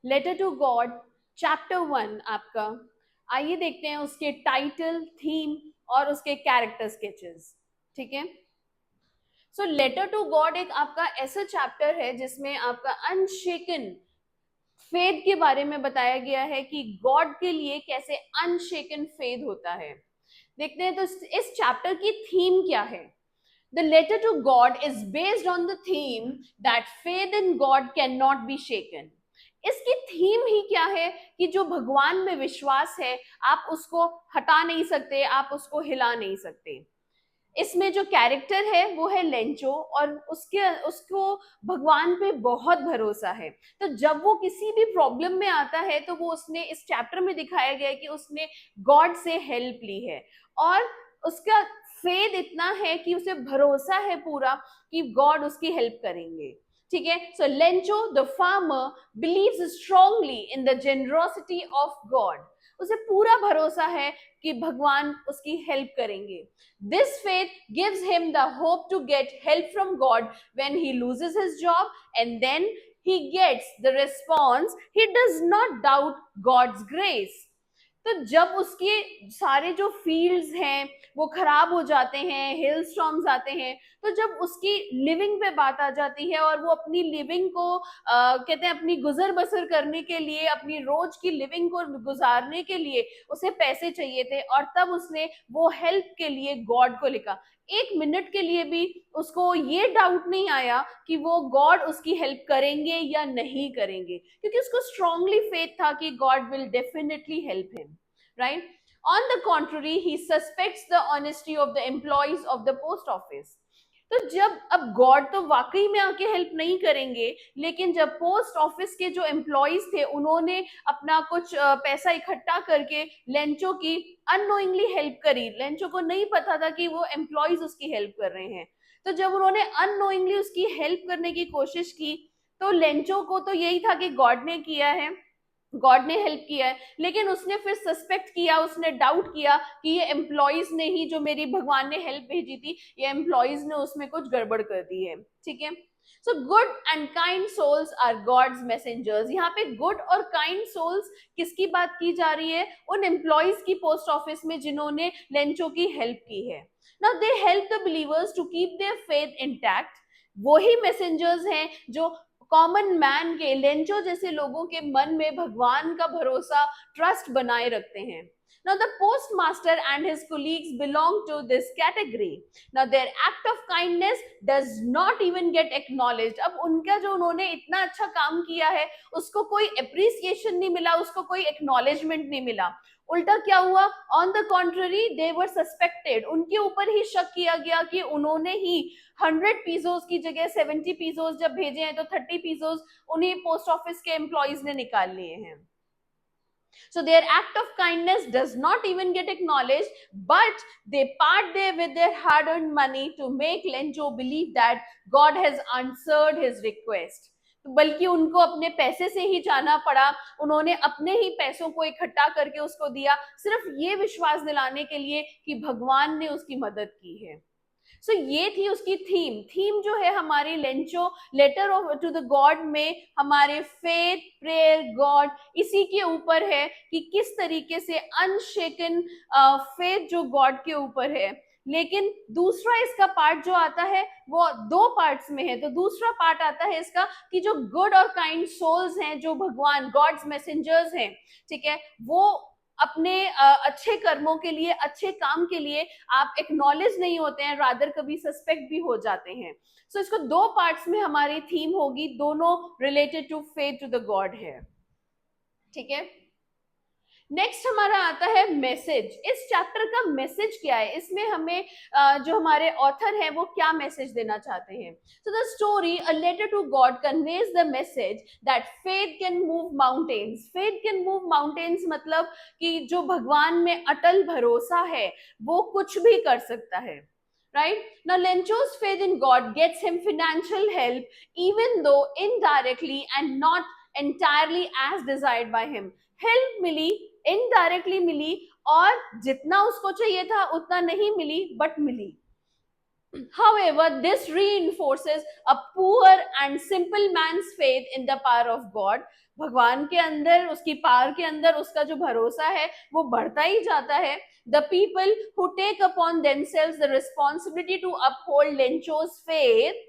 Letter to God chapter 1 आपका। आइए देखते हैं उसके टाइटल, थीम और उसके कैरेक्टर स्केचेस। ठीक है। सो लेटर टू गॉड एक आपका ऐसा चैप्टर है जिसमें आपका अनशेकन फेथ के बारे में बताया गया है कि गॉड के लिए कैसे अनशेकन फेथ होता है। देखते हैं तो इस चैप्टर की थीम क्या है। The letter to God is based on the theme that faith in God cannot be shaken. इसकी थीम ही क्या है कि जो भगवान में विश्वास है आप उसको हटा नहीं सकते, आप उसको हिला नहीं सकते। इसमें जो कैरेक्टर है वो है लेंचो और उसको भगवान पे बहुत भरोसा है। तो जब वो किसी भी प्रॉब्लम में आता है तो वो उसने इस चैप्टर में दिखाया गया है कि उसने गॉड से हेल्प ली है और उसका फेथ इतना है कि उसे भरोसा है पूरा कि गॉड उसकी हेल्प करेंगे। ठीक है। So Lencho the farmer believes strongly in the generosity of God. उसे पूरा भरोसा है कि भगवान उसकी हेल्प करेंगे। This faith gives him the hope to get help from God when he loses his job, and then he gets the response, he does not doubt God's grace. तो जब उसके सारे जो फील्ड्स हैं वो खराब हो जाते हैं, हिल स्टॉर्म्स आते हैं, तो जब उसकी लिविंग पे बात आ जाती है और वो अपनी लिविंग को कहते हैं अपनी गुजर बसर करने के लिए, अपनी रोज की लिविंग को गुजारने के लिए उसे पैसे चाहिए थे और तब उसने वो हेल्प के लिए गॉड को लिखा। एक मिनट के लिए भी उसको ये डाउट नहीं आया कि वो गॉड उसकी हेल्प करेंगे या नहीं करेंगे, क्योंकि उसको स्ट्रांगली फेथ था कि God will definitely help him, right. On the contrary he suspects the honesty of the employees of the post office. तो जब अब गॉड तो वाकई में आके हेल्प नहीं करेंगे, लेकिन जब पोस्ट ऑफिस के जो एम्प्लॉयज थे उन्होंने अपना कुछ पैसा इकट्ठा करके लेंचो की अननोइंगली हेल्प करी, लेंचो को नहीं पता था कि वो एम्प्लॉयज उसकी हेल्प कर रहे हैं, तो जब उन्होंने अननोइंगली उसकी हेल्प करने की कोशिश की तो लेंचो को तो यही था कि गॉड ने किया है, गॉड ने हेल्प किया है, लेकिन उसने फिर सस्पेक्ट किया, उसने डाउट किया कि ये एम्प्लॉयज ने ही, जो मेरी भगवान ने हेल्प भेजी थी, ये एम्प्लॉयज ने उसमें कुछ गड़बड़ कर दी है। ठीक है। So good and kind souls are God's messengers. यहाँ पे गुड और काइंड सोल्स किसकी बात की जा रही है? उन एम्प्लॉयज की पोस्ट ऑफिस में जिन्होंने लेंचो की हेल्प की है। Now they help the believers to keep their faith intact. वही मैसेंजर्स हैं जो कॉमन मैन के, लेंचो जैसे लोगों के मन में भगवान का भरोसा, ट्रस्ट बनाए रखते हैं। Now the postmaster and his colleagues belong to this category. Now their act of kindness does not even get acknowledged. अब उनका जो उन्होंने इतना अच्छा काम किया है उसको कोई अप्रिसिएशन नहीं मिला, उसको कोई एक्नॉलेजमेंट नहीं मिला। उल्टा क्या हुआ? On the contrary they were suspected. उनके ऊपर ही शक किया गया कि उन्होंने ही 100 पीसोस की जगह 70 पीसोस जब भेजे हैं तो 30 पीसोस उन्हीं पोस्ट ऑफिस के एम्प्लॉयज ने निकाल लिए हैं। So their act of kindness does not even get acknowledged, but they part there with their hard-earned money to make Lencho believe that God has answered his request. बल्कि उनको अपने पैसे से ही जाना पड़ा, उन्होंने अपने ही पैसों को इकट्ठा करके उसको दिया, सिर्फ ये विश्वास दिलाने के लिए कि भगवान ने उसकी मदद की है। सो ये थी उसकी थीम। थीम जो है हमारी Lencho letter of to the God में हमारे फेथ, प्रेयर, गॉड, इसी के ऊपर है कि किस तरीके से अनशेकन फेथ जो गॉड के ऊपर है। लेकिन दूसरा इसका पार्ट जो आता है वो दो पार्ट्स में है। तो दूसरा पार्ट आता है इसका कि जो गुड और काइंड सोल्स हैं, जो भगवान गॉड्स मैसेंजर्स हैं, ठीक है, वो अपने अच्छे कर्मों के लिए, अच्छे काम के लिए आप एक्नॉलेज नहीं होते हैं, रादर कभी सस्पेक्ट भी हो जाते हैं। सो इसको दो पार्ट्स में हमारी थीम होगी, दोनों related to faith to the God है। ठीक है। नेक्स्ट हमारा आता है मैसेज। इस चैप्टर का मैसेज क्या है? इसमें हमें जो हमारे ऑथर है वो क्या मैसेज देना चाहते हैं? So the story a letter to God conveys the message that faith can move mountains. Faith can move mountains मतलब कि जो भगवान में अटल भरोसा है वो कुछ भी कर सकता है, right? Now Lencho's faith in God gets him financial help, even though indirectly and not entirely as desired by him. Help मिली, इनडायरेक्टली मिली, और जितना उसको चाहिए था उतना नहीं मिली, बट मिली। However, this reinforces a poor and simple man's faith in the power of God. भगवान के अंदर, उसकी पावर के अंदर उसका जो भरोसा है वो बढ़ता ही जाता है. The people who take upon themselves the responsibility to uphold Lencho's faith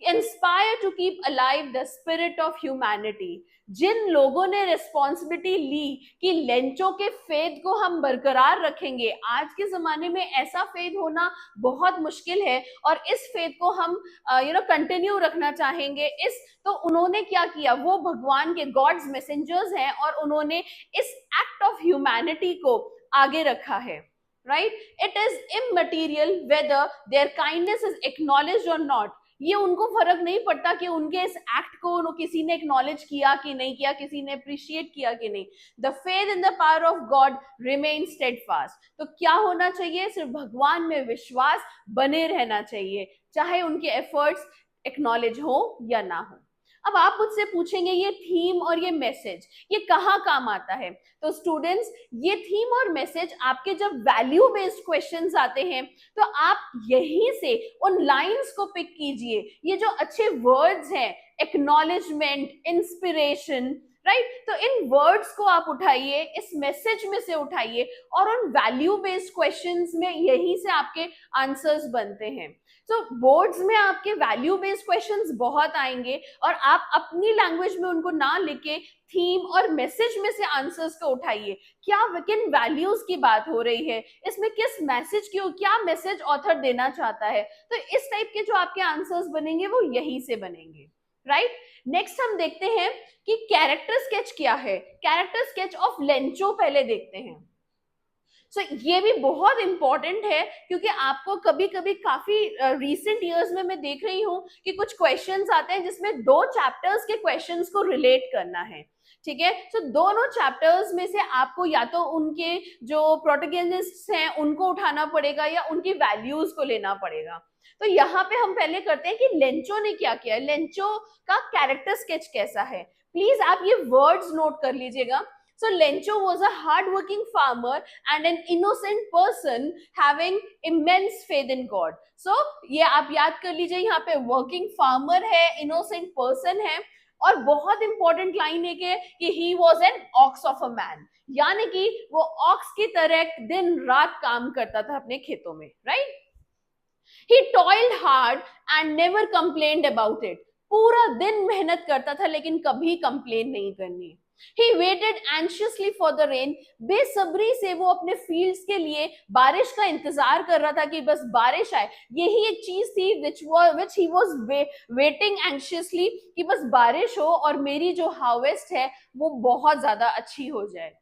inspire to keep alive the spirit of humanity. जिन लोगों ने रिस्पॉन्सिबिलिटी ली कि लेंचो के फेथ को हम बरकरार रखेंगे, आज के जमाने में ऐसा फेथ होना बहुत मुश्किल है, और इस फेथ को हम कंटिन्यू रखना चाहेंगे, इस तो उन्होंने क्या किया, वो भगवान के गॉड्स मैसेंजर्स हैं और उन्होंने इस एक्ट ऑफ ह्यूमैनिटी को आगे रखा है. Right, it is immaterial whether their kindness is acknowledged और नॉट. ये उनको फर्क नहीं पड़ता कि उनके इस एक्ट को किसी ने एक्नॉलेज किया कि नहीं किया, किसी ने अप्रिशिएट किया कि नहीं. The faith in the power of God remain steadfast. तो क्या होना चाहिए, सिर्फ भगवान में विश्वास बने रहना चाहिए, चाहे उनके एफर्ट्स एक्नॉलेज हो या ना हो. अब आप मुझसे पूछेंगे ये थीम और ये मैसेज ये कहाँ काम आता है. तो स्टूडेंट्स, ये थीम और मैसेज आपके जब वैल्यू बेस्ड क्वेश्चंस आते हैं तो आप यहीं से उन लाइंस को पिक कीजिए. ये जो अच्छे वर्ड्स हैं, एक्नॉलेजमेंट, इंस्पिरेशन, राइट, तो इन वर्ड्स को आप उठाइए, इस मैसेज में से उठाइए, और उन वैल्यू बेस्ड क्वेश्चंस में यहीं से आपके आंसर्स बनते हैं. तो बोर्ड्स में आपके वैल्यू बेस्ड क्वेश्चंस बहुत आएंगे, और आप अपनी लैंग्वेज में उनको ना लिखे थीम और मैसेज में से आंसर्स को उठाइए. क्या किन वैल्यूज की बात हो रही है, इसमें किस मैसेज की, क्या मैसेज ऑथर देना चाहता है. तो इस टाइप के जो आपके आंसर्स बनेंगे वो यहीं से बनेंगे. राइट, नेक्स्ट हम देखते हैं कि कैरेक्टर स्केच क्या है. कैरेक्टर स्केच ऑफ लेंचो पहले देखते हैं. सो ये भी बहुत इंपॉर्टेंट है, क्योंकि आपको कभी कभी काफी रिसेंट ईयर्स में मैं देख रही हूँ कि कुछ क्वेश्चंस आते हैं जिसमें दो चैप्टर्स के क्वेश्चंस को रिलेट करना है. ठीक है, तो दोनों चैप्टर्स में से आपको या तो उनके जो प्रोटैगनिस्ट्स हैं उनको उठाना पड़ेगा या उनकी वैल्यूज को लेना पड़ेगा. तो यहाँ पे हम पहले करते हैं कि लेंचो ने क्या किया, लेंचो का कैरेक्टर स्केच कैसा है. प्लीज आप ये वर्ड्स नोट कर लीजिएगा. So Lencho was a hard-working farmer and an innocent person having immense faith in God. So ये आप याद कर लीजिए, यहाँ पे working farmer है, innocent person है, और बहुत इंपॉर्टेंट लाइन है कि he was an ox of a man, यानी कि वो ऑक्स की तरह दिन रात काम करता था अपने खेतों में. Right, he toiled hard and never complained about it. पूरा दिन मेहनत करता था लेकिन कभी कंप्लेन नहीं करनी. He waited anxiously for the rain. बेसब्री से वो अपने फील्ड्स के लिए बारिश का इंतजार कर रहा था कि बस बारिश आए. यही एक चीज थी which he was waiting anxiously, कि बस बारिश हो और मेरी जो हार्वेस्ट है वो बहुत ज्यादा अच्छी हो जाए.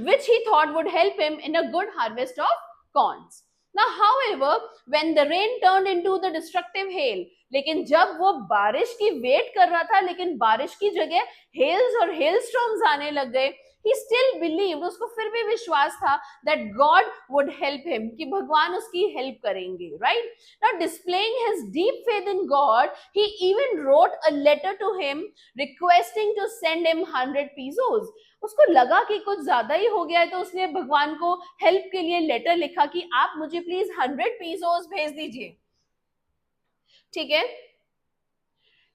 Which he thought would help him in a good harvest of corns. Now, however, when the rain turned into the destructive hail, लेकिन जब वो बारिश की वेट कर रहा था लेकिन बारिश की जगह हेल्स और हेलस्टॉर्म्स आने लग गए, he still believed, उसको फिर भी विश्वास था that God would help him, कि भगवान उसकी हेल्प करेंगे. Right? Now, displaying his deep faith in God, he even wrote a letter to him requesting to send him 100 pesos. उसको लगा कि कुछ ज्यादा ही हो गया है, तो उसने भगवान को हेल्प के लिए लेटर लिखा कि आप मुझे प्लीज 100 pesos भेज दीजिए. ठीक है,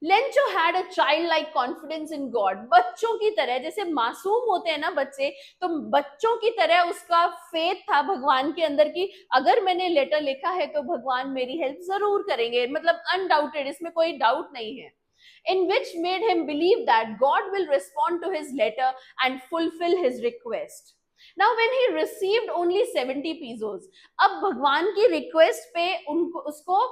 Lencho had a child like confidence in God. बच्चों की तरह, जैसे मासूम होते हैं ना बच्चे, तो बच्चों की तरह उसका फेथ था भगवान के अंदर कि अगर मैंने लेटर लिखा है तो भगवान मेरी हेल्प जरूर करेंगे. मतलब अनडाउटेड, इसमें कोई डाउट नहीं है. In which made him believe that God will respond to his letter and fulfill his request. Now when he received only 70 pesos, अब भगवान की रिक्वेस्ट पे उनको उसको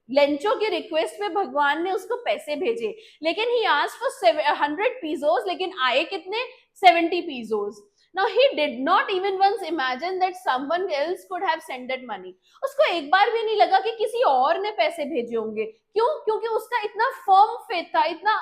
लेंचो की रिक्वेस्ट पे भगवान ने उसको पैसे भेजे, लेकिन ही आस्क्ड फॉर 100 pesos, लेकिन आए कितने, 70 pesos. Now he did not even once imagine that someone else could have sent that money. उसको एक बार भी नहीं लगा कि किसी और ने पैसे भेजे होंगे. क्यों? क्योंकि उसका इतना फर्म फेथ था, इतना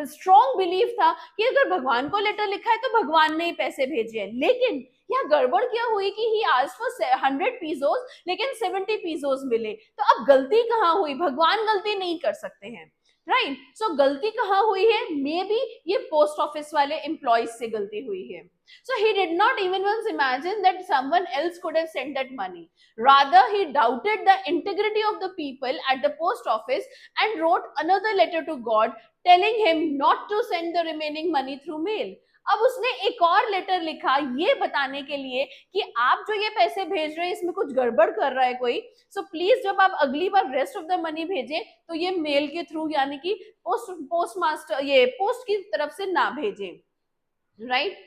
स्ट्रॉन्ग बिलीफ था कि अगर भगवान को लेटर लिखा है तो भगवान ने ही पैसे भेजे हैं. लेकिन यहाँ गड़बड़ क्या हुई कि ही आस्क्ड फॉर 100 pesos लेकिन 70 pesos मिले. तो अब गलती कहाँ हुई? भगवान गलती नहीं कर सकते हैं. राइट। सो गलती कहाँ हुई है? मे बी ये पोस्ट ऑफिस वाले एम्प्लॉयज से गलती हुई है. So he did not even once imagine that someone else could have sent that money. Rather, he doubted the integrity of the people at the post office and wrote another letter to God telling him not to send the remaining money through mail. अब उसने एक और letter लिखा ये बताने के लिए कि आप जो ये पैसे भेज रहे हैं इसमें कुछ गड़बड़ कर रहा है कोई. सो प्लीज जब आप अगली बार रेस्ट ऑफ द मनी भेजें तो ये मेल के थ्रू यानी कि पोस्ट मास्टर ये पोस्ट की तरफ से ना भेजें. Right.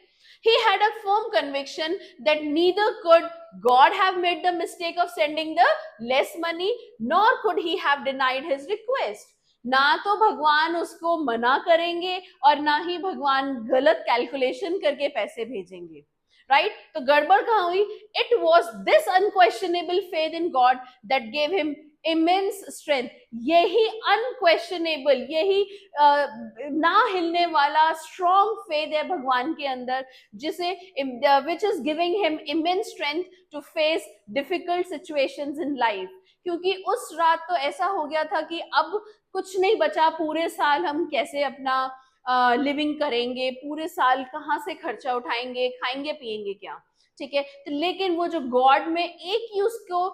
He had a firm conviction that neither could God have made the mistake of sending the less money, nor could he have denied his request. ना तो भगवान उसको मना करेंगे और ना ही भगवान गलत कैलकुलेशन करके पैसे भेजेंगे. राइट. तो गड़बड़ कहाँ हुई? It was this unquestionable faith in God that gave him immense strength. यही अनक्वेश्चनेबल, यही ना हिलने वाला स्ट्रॉन्ग फेथ है भगवान के अंदर, जिसे which is giving him immense strength to face difficult situations in life. क्योंकि उस रात तो ऐसा हो गया था कि अब कुछ नहीं बचा, पूरे साल हम कैसे अपना लिविंग करेंगे, पूरे साल कहाँ से खर्चा उठाएंगे, खाएंगे पिएंगे क्या. ठीक है. तो लेकिन वो जो गॉड में एक ही उसको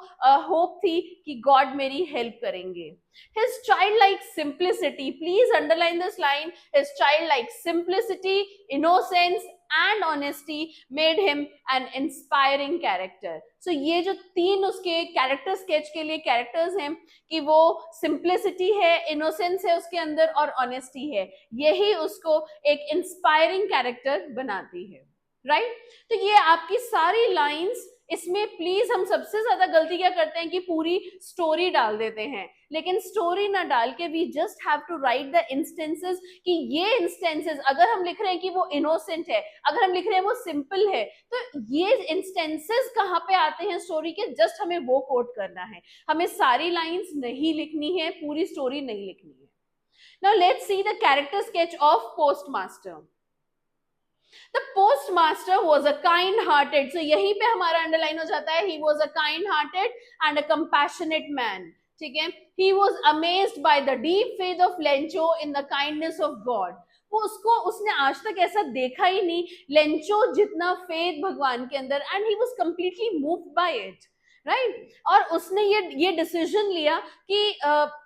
होप थी कि गॉड मेरी हेल्प करेंगे. His childlike simplicity, please underline this line, his childlike simplicity, innocence and honesty made him an inspiring character. So ये जो तीन उसके कैरेक्टर स्केच के लिए कैरेक्टर्स हैं कि वो सिंप्लिसिटी है, इनोसेंस है उसके अंदर और ऑनेस्टी है, यही उसको एक इंस्पायरिंग कैरेक्टर बनाती है. राइट. तो ये आपकी सारी लाइंस. इसमें प्लीज हम सबसे ज्यादा गलती क्या करते हैं कि पूरी स्टोरी डाल देते हैं, लेकिन स्टोरी ना डाल के we just have to write the instances कि ये इंस्टेंसेस अगर हम लिख रहे हैं कि वो इनोसेंट है, अगर हम लिख रहे हैं वो सिंपल है, तो ये इंस्टेंसेस कहाँ पे आते हैं स्टोरी के, जस्ट हमें वो कोट करना है. हमें सारी लाइंस नहीं लिखनी है, पूरी स्टोरी नहीं लिखनी है. Now let's see the character sketch of postmaster. The postmaster was a kind-hearted. So यहीं पे हमारा अंडरलाइन हो जाता है. He was a kind-hearted and a compassionate man. ठीक है. He was amazed by the deep faith of Lencho in the kindness of God. वो उसने आज तक ऐसा देखा ही नहीं, लेंचो जितना फेथ भगवान के अंदर, and he was completely moved by it. Right. और उसने ये डिसीजन लिया कि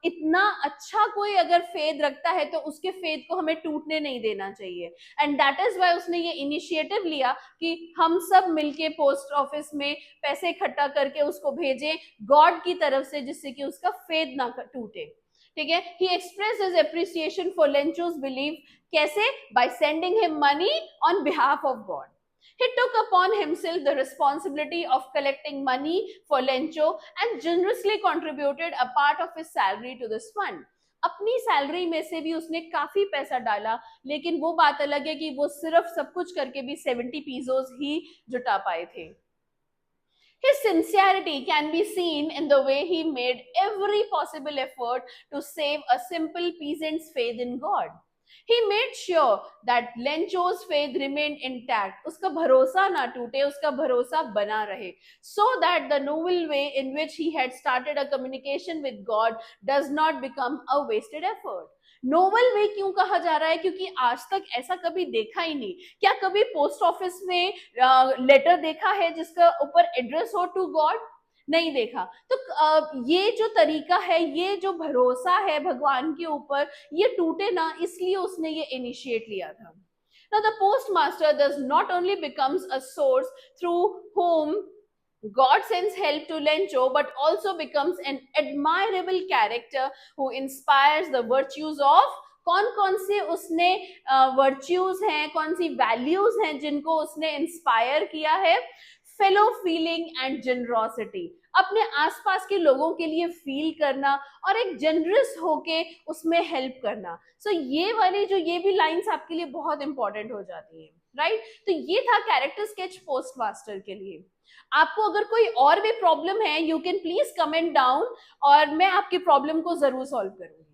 इतना अच्छा कोई अगर फेथ रखता है तो उसके फेथ को हमें टूटने नहीं देना चाहिए. एंड दैट इज वाई उसने ये इनिशिएटिव लिया कि हम सब मिलके पोस्ट ऑफिस में पैसे इकट्ठा करके उसको भेजें गॉड की तरफ से, जिससे कि उसका फेथ ना टूटे. ठीक है. He express his appreciation for Lencho's belief. कैसे? By sending him money on behalf of God. He took upon himself the responsibility of collecting money for Lencho and generously contributed a part of his salary to this fund. अपनी salary में से भी उसने काफी पैसा डाला, लेकिन वो बात अलग है कि वो सिर्फ सब कुछ करके भी 70 पीसोस ही जुटा पाए थे. His sincerity can be seen in the way he made every possible effort to save a simple peasant's faith in God. He made sure that Lencho's faith remained intact. उसका भरोसा ना टूटे, उसका भरोसा बना रहे, so that the noble way in which he had started a communication with God does not become a wasted effort. Noble way क्यों कहा जा रहा है? क्योंकि आज तक ऐसा कभी देखा ही नहीं. क्या कभी पोस्ट ऑफिस में लेटर देखा है जिसका ऊपर एड्रेस हो टू गॉड? नहीं देखा. तो ये जो तरीका है, ये जो भरोसा है भगवान के ऊपर, ये टूटे ना, इसलिए उसने ये इनिशिएट लिया था. Now the postmaster thus not only becomes a source through whom God sends help to Lencho, but also becomes an admirable character who inspires the virtues of. कौन कौन से उसने वर्च्यूज हैं, कौन सी वैल्यूज हैं जिनको उसने इंस्पायर किया है? Fellow feeling and generosity. अपने आसपास के लोगों के लिए फील करना और एक जेनरस होके उसमें हेल्प करना. सो ये वाली जो ये भी लाइंस आपके लिए बहुत इंपॉर्टेंट हो जाती है. राइट. तो ये था कैरेक्टर स्केच पोस्टमास्टर के लिए. आपको अगर कोई और भी प्रॉब्लम है, you can please comment down और मैं आपकी प्रॉब्लम को जरूर सॉल्व करूंगी.